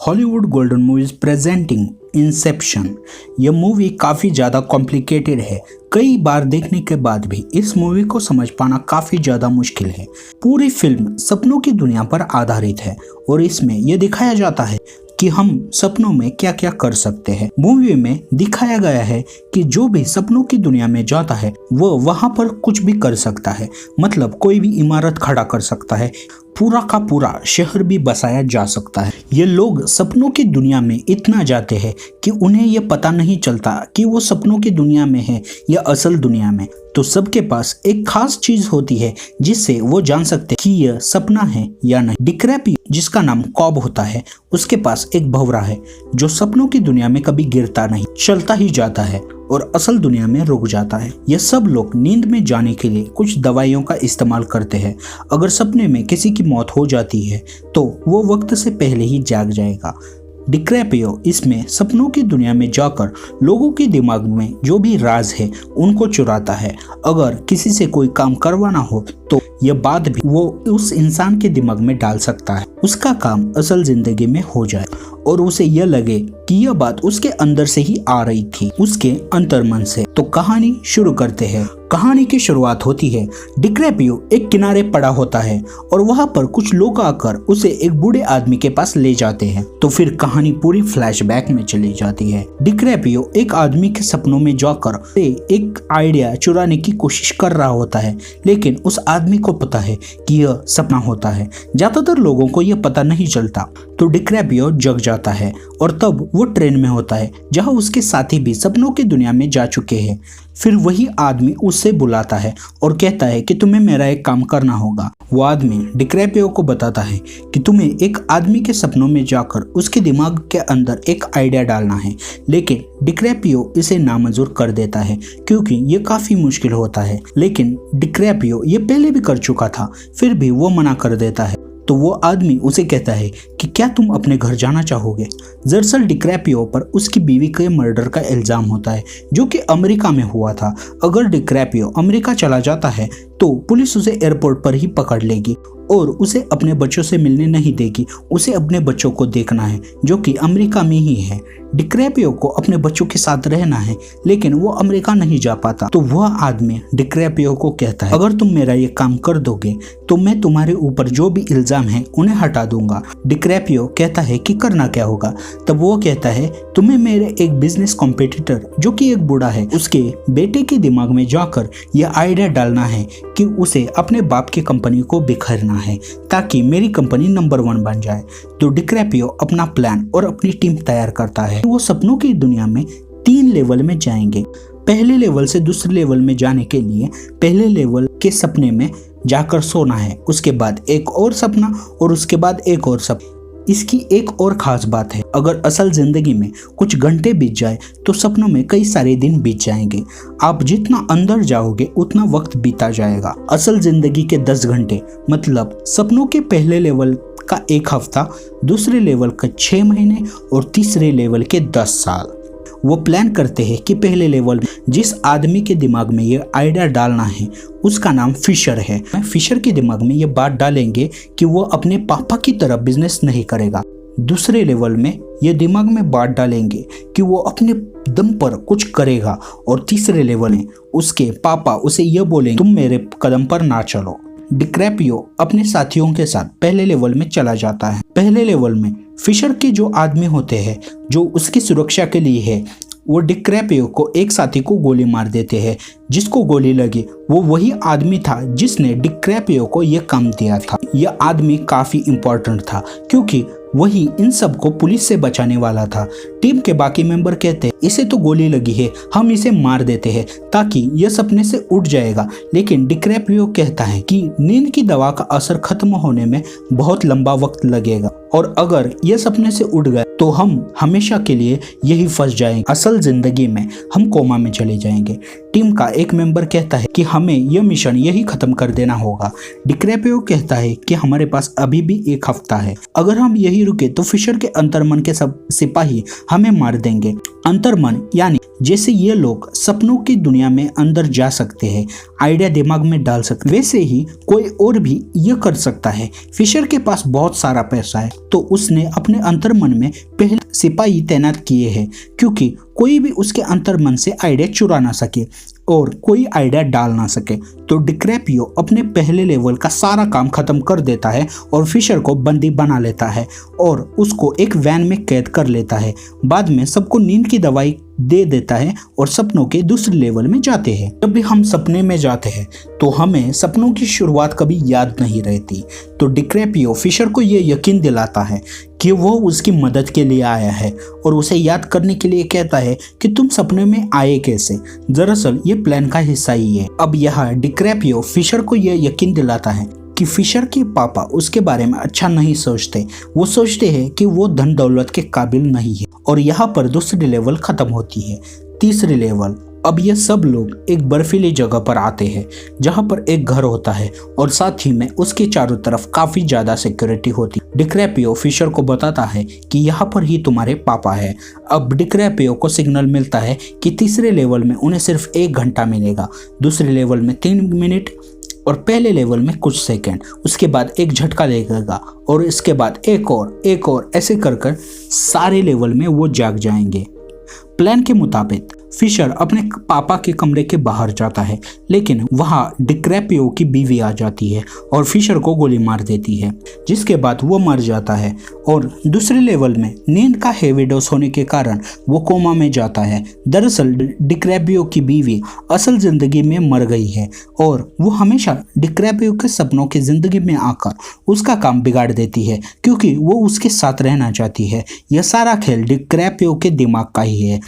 Hollywood golden movies presenting Inception. यह movie काफ़ी ज़्यादा कॉम्प्लिकेटेड है। कई बार देखने के बाद भी इस मूवी को समझ पाना काफ़ी ज़्यादा मुश्किल है। पूरी फिल्म सपनों की दुनिया पर आधारित है और इसमें यह दिखाया जाता है कि हम सपनों में क्या क्या कर सकते हैं। मूवी में दिखाया गया है कि जो भी सपनों की दुनिया में जाता है वो वहां पर कुछ भी कर सकता है। मतलब कोई भी इमारत खड़ा कर सकता है, पूरा का पूरा शहर भी बसाया जा सकता है। ये लोग सपनों की दुनिया में इतना जाते हैं कि उन्हें यह पता नहीं चलता कि वो सपनों की दुनिया में है या असल दुनिया में। तो सबके पास एक खास चीज होती है जिससे वो जान सकते हैं कि यह सपना है या नहीं। डिक्रैपियो, जिसका नाम कॉब होता है, उसके पास एक भंवरा है जो सपनों की दुनिया में कभी गिरता नहीं, चलता ही जाता है और असल दुनिया में रुक जाता है। ये सब लोग नींद में जाने के लिए कुछ दवाइयों का इस्तेमाल करते हैं। अगर सपने में किसी की मौत हो जाती है तो वो वक्त से पहले ही जाग जाएगा। डिक्रैपियो इसमें सपनों की दुनिया में जाकर लोगों के दिमाग में जो भी राज है उनको चुराता है। अगर किसी से कोई काम करवाना हो तो यह बात भी वो उस इंसान के दिमाग में डाल सकता है। उसका काम असल जिंदगी में हो जाए और उसे यह लगे कि यह बात उसके अंदर से ही आ रही थी, उसके अंतर्मन से। तो कहानी शुरू करते हैं। कहानी की शुरुआत होती है, डिक्रैपियो एक किनारे पड़ा होता है और वहां पर कुछ लोग आकर उसे एक बूढ़े आदमी के पास ले जाते हैं। तो फिर कहानी पूरी फ्लैशबैक में चली जाती है। डिक्रैपियो एक आदमी के सपनों में जाकर एक आइडिया चुराने की कोशिश कर रहा होता है, लेकिन उस आदमी को पता है कि यह सपना होता है। ज्यादातर लोगों को यह पता नहीं चलता। तो डिक्रैपियो जग जाता है और तब वो ट्रेन में होता है जहां उसके साथी भी सपनों की दुनिया में जा चुके हैं। फिर वही आदमी उससे बुलाता है और कहता है कि तुम्हें मेरा एक काम करना होगा। वो आदमी डिक्रैपियो को बताता है कि तुम्हें एक आदमी के सपनों में जाकर उसके दिमाग के अंदर एक आइडिया डालना है, लेकिन डिक्रैपियो इसे नामंजूर कर देता है क्योंकि ये काफी मुश्किल होता है। लेकिन डिक्रैपियो ये पहले भी कर चुका था, फिर भी वो मना कर देता है। तो वो आदमी उसे कहता है कि क्या तुम अपने घर जाना चाहोगे। दरअसल डिक्रैपियो पर उसकी बीवी के मर्डर का इल्जाम होता है जो कि अमेरिका में हुआ था। अगर डिक्रैपियो अमेरिका चला जाता है तो पुलिस उसे एयरपोर्ट पर ही पकड़ लेगी और उसे अपने बच्चों से मिलने नहीं देगी। उसे अपने बच्चों को देखना है जो कि अमेरिका में ही है। डिक्रैपियो को अपने बच्चों के साथ रहना है, लेकिन वो अमेरिका नहीं जा पाता। तो वह आदमी डिक्रैपियो को कहता है, अगर तुम मेरा ये काम कर दोगे तो मैं तुम्हारे ऊपर जो भी इल्जाम है उन्हें हटा दूंगा। डिक्रैपियो कहता है कि करना क्या होगा। तब वो कहता है, तुम्हें मेरे एक बिजनेस कॉम्पिटिटर जो कि एक बूढ़ा है, उसके बेटे के दिमाग में जाकर यह आइडिया डालना है कि उसे अपने बाप की कंपनी को बिखरना है ताकि मेरी कंपनी नंबर 1 बन जाए। तो डिक्रैपियो अपना प्लान और अपनी टीम तैयार करता है। वो सपनों की दुनिया में 3 लेवल में जाएंगे। पहले लेवल से दूसरे लेवल में जाने के लिए पहले लेवल के सपने में जाकर सोना है, उसके बाद एक और सपना और उसके बाद एक और सपना। इसकी एक और खास बात है, अगर असल जिंदगी में कुछ घंटे बीत जाए तो सपनों में कई सारे दिन बीत जाएंगे। आप जितना अंदर जाओगे उतना वक्त बीता जाएगा। असल जिंदगी के 10 घंटे मतलब सपनों के पहले लेवल का 1 हफ्ता, दूसरे लेवल का 6 महीने और तीसरे लेवल के 10 साल। वो प्लान करते हैं कि पहले लेवल में जिस आदमी के दिमाग में ये आइडिया डालना है उसका नाम फिशर है। फिशर के दिमाग में ये बात डालेंगे कि वो अपने पापा की तरह बिजनेस नहीं करेगा। दूसरे लेवल में ये दिमाग में बात डालेंगे कि वो अपने दम पर कुछ करेगा और तीसरे लेवल में उसके पापा उसे यह बोलेंगे, तुम मेरे कदम पर ना चलो। डिक्रैपियो अपने साथियों के साथ पहले लेवल में चला जाता है। पहले लेवल में फिशर के जो आदमी होते हैं जो उसकी सुरक्षा के लिए है, वो डिक्रैपियो को एक साथी को गोली मार देते हैं। जिसको गोली लगी वो वही आदमी था जिसने डिक्रैपियो को यह काम दिया था। यह आदमी काफी इम्पोर्टेंट था क्योंकि वही इन सबको पुलिस से बचाने वाला था। टीम के बाकी मेंबर कहते हैं, इसे तो गोली लगी है, हम इसे मार देते हैं ताकि यह सपने से उठ जाएगा। लेकिन डिक्रैपियो कहता है कि नींद की दवा का असर खत्म होने में बहुत लंबा वक्त लगेगा और अगर यह सपने से उठ गए तो हम हमेशा के लिए यही फंस जाएंगे। असल जिंदगी में हम कोमा में चले जाएंगे। टीम का एक मेंबर कहता है कि हमें यह मिशन यही खत्म कर देना होगा। डिक्रैपियो कहता है कि हमारे पास अभी भी 1 हफ्ता है, अगर हम यही रुके तो फिशर के अंतर्मन के सब सिपाही हमें मार देंगे। अंतर्मन यानी जैसे ये लोग सपनों की दुनिया में अंदर जा सकते हैं, आइडिया दिमाग में डाल सकते, वैसे ही कोई और भी ये कर सकता है। फिशर के पास बहुत सारा पैसा है तो उसने अपने अंतर्मन में पहले सिपाही तैनात किए हैं, क्योंकि कोई भी उसके अंतर्मन से आइडिया चुरा ना सके और कोई आइडिया डाल ना सके। तो डिकैप्रियो अपने पहले लेवल का सारा काम खत्म कर देता है और फिशर को बंदी बना लेता है और उसको एक वैन में कैद कर लेता है। बाद में सबको नींद की दवाई दे देता है और सपनों के दूसरे लेवल में जाते हैं। जब भी हम सपने में जाते हैं तो हमें सपनों की शुरुआत कभी याद नहीं रहती। तो डिकैप्रियो फिशर को ये यकीन दिलाता है कि वो उसकी मदद के लिए आया है और उसे याद करने के लिए कहता है कि तुम सपने में आए कैसे। दरअसल ये प्लान का हिस्सा ही है। अब यहाँ डिकैप्रियो फिशर को ये यकीन दिलाता है कि फिशर के पापा उसके बारे में अच्छा नहीं सोचते। वो सोचते हैं कि वो धन दौलत के काबिल नहीं है। और यहाँ पर दूसरी लेवल खत्म होती है। तीसरी लेवल, अब ये सब लोग एक बर्फीली जगह पर आते हैं जहाँ पर एक घर होता है और साथ ही में उसके चारों तरफ काफी ज्यादा सिक्योरिटी होती है। डिकैप्रियो फिशर को बताता है कि यहाँ पर ही तुम्हारे पापा है। अब डिकैप्रियो को सिग्नल मिलता है कि तीसरे लेवल में उन्हें सिर्फ 1 घंटा मिलेगा, दूसरे लेवल में 3 मिनट और पहले लेवल में कुछ सेकंड। उसके बाद एक झटका लगेगा और इसके बाद एक और ऐसे कर सारे लेवल में वो जाग जाएंगे। प्लान के मुताबिक फिशर अपने पापा के कमरे के बाहर जाता है, लेकिन वहां डिकैप्रियो की बीवी आ जाती है और फिशर को गोली मार देती है, जिसके बाद वो मर जाता है। और दूसरे लेवल में नींद का हेवी डोज होने के कारण वो कोमा में जाता है। दरअसल डिकैप्रियो की बीवी असल जिंदगी में मर गई है और वो हमेशा डिकैप्रियो के सपनों की जिंदगी में आकर उसका काम बिगाड़ देती है, क्योंकि वो उसके साथ रहना चाहती है। यह सारा खेल डिकैप्रियो के दिमाग का ही है।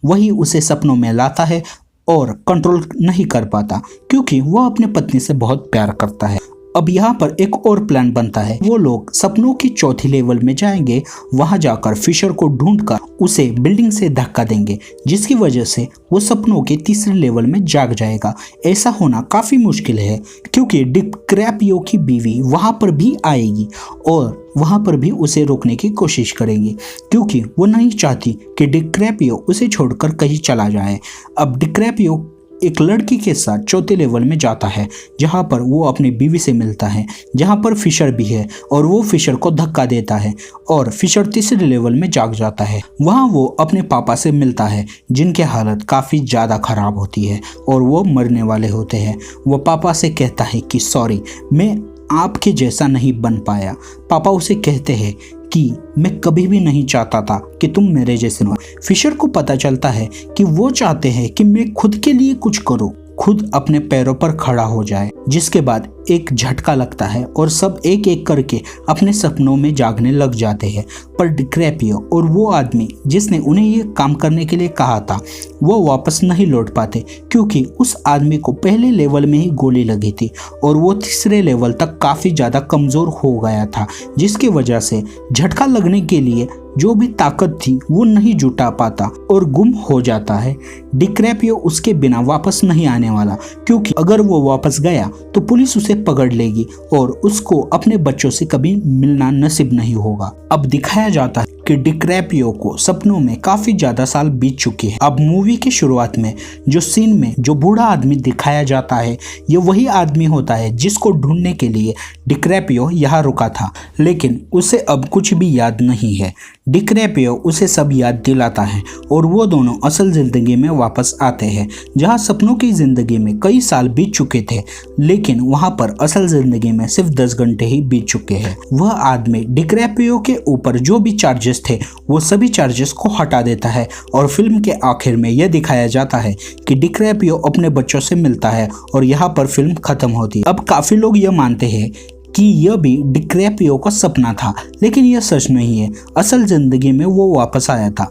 वही उसे सपनों में लाता है और कंट्रोल नहीं कर पाता, क्योंकि वह अपने पत्नी से बहुत प्यार करता है। अब यहाँ पर एक और प्लान बनता है। वो लोग सपनों की चौथी लेवल में जाएंगे, वहां जाकर फिशर को ढूंढकर उसे बिल्डिंग से धक्का देंगे, जिसकी वजह से वो सपनों के तीसरे लेवल में जाग जाएगा। ऐसा होना काफी मुश्किल है, क्योंकि डिकैप्रियो की बीवी वहां पर भी आएगी और वहां पर भी उसे रोकने की कोशिश करेंगी, क्योंकि वो नहीं चाहती कि डिकैप्रियो उसे छोड़कर कहीं चला जाए। अब डिकैप्रियो एक लड़की के साथ चौथे लेवल में जाता है, जहां पर वो अपनी बीवी से मिलता है, जहां पर फिशर भी है और वो फिशर को धक्का देता है और फिशर तीसरे लेवल में जाग जाता है। वहां वो अपने पापा से मिलता है, जिनकी हालत काफ़ी ज़्यादा ख़राब होती है और वो मरने वाले होते हैं। वो पापा से कहता है कि सॉरी, मैं आपके जैसा नहीं बन पाया। पापा उसे कहते हैं कि मैं कभी भी नहीं चाहता था कि तुम मेरे जैसे हो। फिशर को पता चलता है कि वो चाहते हैं कि मैं खुद के लिए कुछ करूं, खुद अपने पैरों पर खड़ा हो जाए। जिसके बाद एक झटका लगता है और सब एक एक करके अपने सपनों में जागने लग जाते हैं। पर डिकैप्रियो और वो आदमी जिसने उन्हें ये काम करने के लिए कहा था, वो वापस नहीं लौट पाते, क्योंकि उस आदमी को पहले लेवल में ही गोली लगी थी और वो तीसरे लेवल तक काफ़ी ज़्यादा कमज़ोर हो गया था, जिसकी वजह से झटका लगने के लिए जो भी ताकत थी वो नहीं जुटा पाता और गुम हो जाता है। डिकैप्रियो उसके बिना वापस नहीं आने वाला, क्योंकि अगर वो वापस गया तो पुलिस उसे पकड़ लेगी और उसको अपने बच्चों से कभी मिलना नसीब नहीं होगा। अब दिखाया जाता है कि डिकैप्रियो को सपनों में काफी ज्यादा साल बीत चुके हैं। अब मूवी की शुरुआत में जो सीन में जो बूढ़ा आदमी दिखाया जाता है, ये वही आदमी होता है जिसको ढूंढने के लिए डिकैप्रियो यहाँ रुका था, लेकिन उसे अब कुछ भी याद नहीं है। डिकैप्रियो उसे सब याद दिलाता है और वो दोनों असल जिंदगी में वापस आते हैं, जहाँ सपनों की जिंदगी में कई साल बीत चुके थे, लेकिन वहाँ पर असल जिंदगी में सिर्फ 10 घंटे ही बीत चुके हैं। वह आदमी डिकैप्रियो के ऊपर जो भी चार्जेस थे वो सभी चार्जेस को हटा देता है और फिल्म के आखिर में यह दिखाया जाता है कि डिकैप्रियो अपने बच्चों से मिलता है और यहाँ पर फिल्म खत्म होती है। अब काफी लोग यह मानते हैं कि यह भी डिकैप्रियो का सपना था, लेकिन यह सच नहीं है। असल जिंदगी में वो वापस आया था,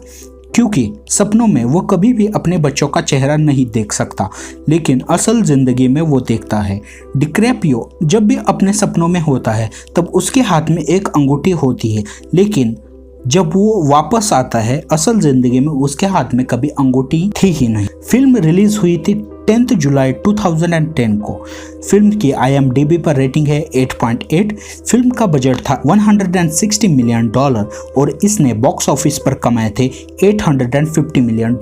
क्योंकि सपनों में वो कभी भी अपने बच्चों का चेहरा नहीं देख सकता, लेकिन असल जिंदगी में वो देखता है। डिकैप्रियो जब भी अपने सपनों में होता है तब उसके हाथ में एक अंगूठी होती है, लेकिन जब वो वापस आता है असल जिंदगी में उसके हाथ में कभी अंगूठी थी ही नहीं। फिल्म रिलीज हुई थी 10 जुलाई 2010 को। फिल्म की IMDb पर रेटिंग है 8.8। फिल्म का बजट था $160 मिलियन और इसने बॉक्स ऑफिस पर कमाए थे $850 मिलियन।